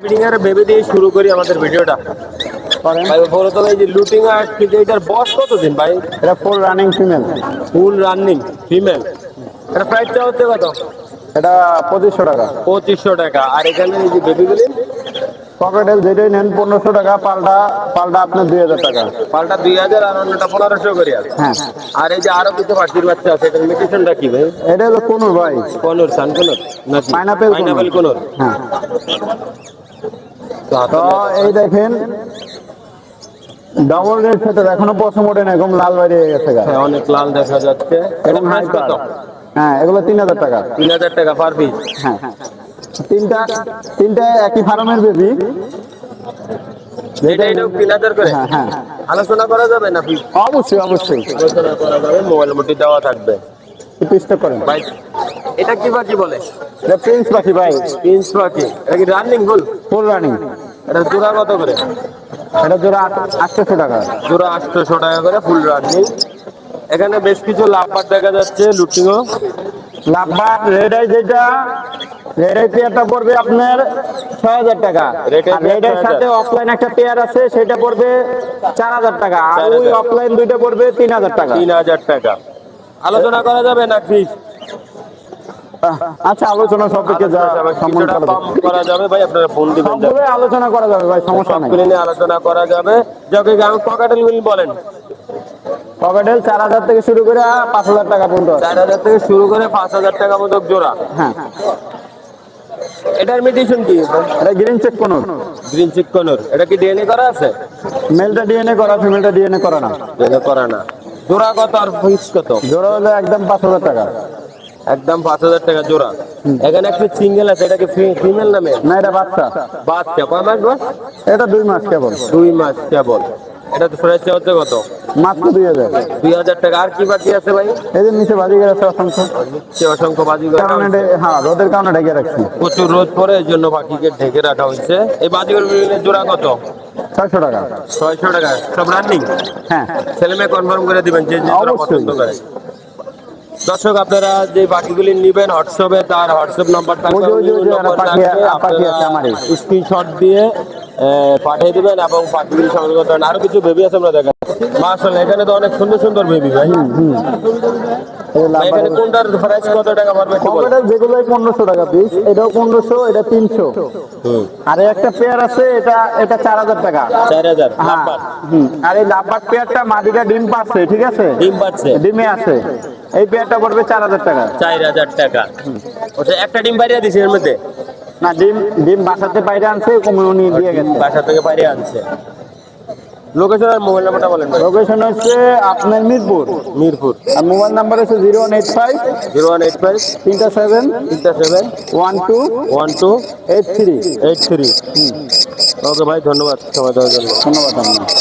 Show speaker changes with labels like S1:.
S1: Breeding এর baby দিয়ে শুরু করি আমাদের ভিডিওটা।
S2: করেন।
S1: ভাই বলো তো ভাই যে লুটিং আর এটার বয়স কতদিন ভাই?
S2: এটা full running female.
S1: Full running female. এটা প্রাইসটা হচ্ছে কত?
S2: এটা 2500 টাকা।
S1: 2500 টাকা। আর এখানে এই যে বেবিগুলি
S2: পকেটেল যেটাই নেন 1500 টাকা, পাল্টা পাল্টা আপনার 2000 টাকা।
S1: পাল্টা 2000 আর অন্যটা 1500 করে।
S2: হ্যাঁ,
S1: আর এই যে আরো কিছু পাখির বাচ্চা আছে, এটার মিউটেশনটা কি ভাই?
S2: এটা হলো কোনুর ভাই।
S1: কোনর, সান কোনর নাকি
S2: পাইনাপেল
S1: পাইনাপেল কোনর?
S2: হ্যাঁ।
S1: তো
S2: তো এই দেখেন ডবল রেড সেটার এখনো পছন্দ ওঠে না, একদম লাল বাইরে হয়ে গেছে গা।
S1: হ্যাঁ, অনেক লাল দেখা যাচ্ছে। এটা
S2: এবং হাই
S1: প্রাইস কত?
S2: হ্যাঁ, এগুলো 3000 টাকা।
S1: 3000 টাকা পার পিস।
S2: হ্যাঁ, তিনটা একই ফার্মের বেবি।
S1: এটাও 3000 করে।
S2: হ্যাঁ হ্যাঁ,
S1: আলোচনা করা যাবে না পিস?
S2: অবশ্যই অবশ্যই।
S1: আলোচনা করা যাবে, মোবাইল নম্বরটি দেওয়া থাকবে।
S2: পিসটা করেন
S1: ভাই এটা কি পাখি বলে?
S2: এটা প্রিন্স পাখি ভাই।
S1: প্রিন্স পাখি। এটা কি রানিং ফুল?
S2: Full running.
S1: এটা জোড়া কত করে?
S2: এটা জোড়া 800 টাকা।
S1: জোড়া 800 টাকা করে, ফুল রানিং। এখানে বেশ কিছু লাভবার দেখা যাচ্ছে, লুটিংও।
S2: লাভবার রেড আই যেটা, রেড আই পেয়ারটা পড়বে আপনার 6000 টাকা।
S1: Red eye
S2: আর রেড আইয়ের
S1: 6000
S2: সাথে অফলাইন একটা পেয়ার আছে, সেটা পড়বে 4000 টাকা। আর ওই
S1: 4000
S2: অফলাইন দুইটা পড়বে 3000 টাকা।
S1: 3000 টাকা। আলোচনা করা যাবে না ফিস?
S2: আচ্ছা, আলোচনা সবদিকে যা সম্মান
S1: কিছুটা কম করা যাবে ভাই, আপনারা ফোন দিবেন।
S2: সবগুলো আলোচনা করা যাবে ভাই, সমস্যা নাই।
S1: সবগুলো নিয়ে আলোচনা করা যাবে। যাকে আমি পকেটেল মিল বলেন,
S2: পকেটেল 4000 থেকে শুরু করে 5000 টাকা পর্যন্ত আছে।
S1: 4000 থেকে শুরু করে 5000 টাকা মতো জোড়া।
S2: হ্যাঁ,
S1: এটার মিউটেশন কি?
S2: এটা গ্রিন চেক কোন
S1: গ্রিন চিক কোনর। এটা কি ডিএনএ করা আছে?
S2: মেলটা ডিএনএ করা, ফিমেলটা ডিএনএ করা না।
S1: ডিএনএ করা না। জোড়া কত আর ফিস কত?
S2: জোড়া হলে একদম 5000 টাকা।
S1: একদম 5000 টাকা জোড়া। এখানে একটা সিঙ্গেল আছে, এটা কি ফিমেল নামে?
S2: না, এটা বাচ্চা।
S1: বাচ্চা কয় মাস বয়স?
S2: এটা 2 মাস কেবল।
S1: 2 মাস কেবল। এটা তো প্রাইস হচ্ছে কত?
S2: মাত্র 2000।
S1: 2000 টাকা। আর কি বাকি আছে ভাই?
S2: এই যে নিচে বাজিগার আছে অসংখ্য।
S1: সে অসংখ্য বাজিগর।
S2: কারণ হ্যাঁ, রোদের কারণে ঢেকে রাখছি।
S1: প্রচুর রোদ পড়ে, এই জন্য পাখিকে ঢেকে রাখা হয়েছে। এই বাজিগর জোড়া কত?
S2: 600 টাকা।
S1: 600 টাকা। সব রানিং?
S2: হ্যাঁ,
S1: ছেলে মেয়ে কনফার্ম করে দিবেন যে যে জোড়া
S2: অবশ্যই।
S1: পছন্দ করে। দর্শক, আপনারা যে পাখিগুলি নেবেন হোয়াটসঅ্যাপে, তার হোয়াটসঅ্যাপ নাম্বার থাকবে,
S2: ওই যে পাখি আছে আমারই।
S1: স্ক্রিনশট দিয়ে পাঠিয়ে দিবেন এবং পাখিগুলি সংগ্রহ করতে পারেন। আরো কিছু বেবি আছে আমরা দেখেন। মাশাআল্লাহ, এখানে তো অনেক সুন্দর সুন্দর বেবি ভাই। ভাই, এখানে কোনটার প্রাইস কত টাকা পড়বে একটু বলেন?
S2: কম্পিউটার যেগুলো 1500 টাকা পিস, এটাও 1500, এটা 300। আর একটা পেয়ার আছে, এটা 4000 টাকা।
S1: 4000
S2: হ্যাঁ,
S1: নাম্বার।
S2: আর এই লাভবার্ড পেয়ারটা মাদিটা ডিম পাচ্ছে, ঠিক আছে?
S1: ডিম পাচ্ছে।
S2: ডিমে আছে। এই পেয়ারটা পড়বে 4000 টাকা।
S1: 4000 টাকা। ওটা একটা ডিম বাইরে দিছে এর মধ্যে?
S2: না, ডিম বাসাতে বাইরে আনছে, উনি দিয়ে গেছে।
S1: বাসা থেকে বাইরে আনছে। লোকেশন আর মোবাইল নাম্বারটা বলেন ভাই।
S2: লোকেশন হচ্ছে আপনার মিরপুর।
S1: মিরপুর।
S2: আর মোবাইল নাম্বার হচ্ছে 0185
S1: 0185
S2: 37
S1: 37
S2: 12
S1: 12
S2: 83।
S1: 83। ওকে ভাই, ধন্যবাদ সময় দেওয়ার জন্য।
S2: ধন্যবাদ আপনার।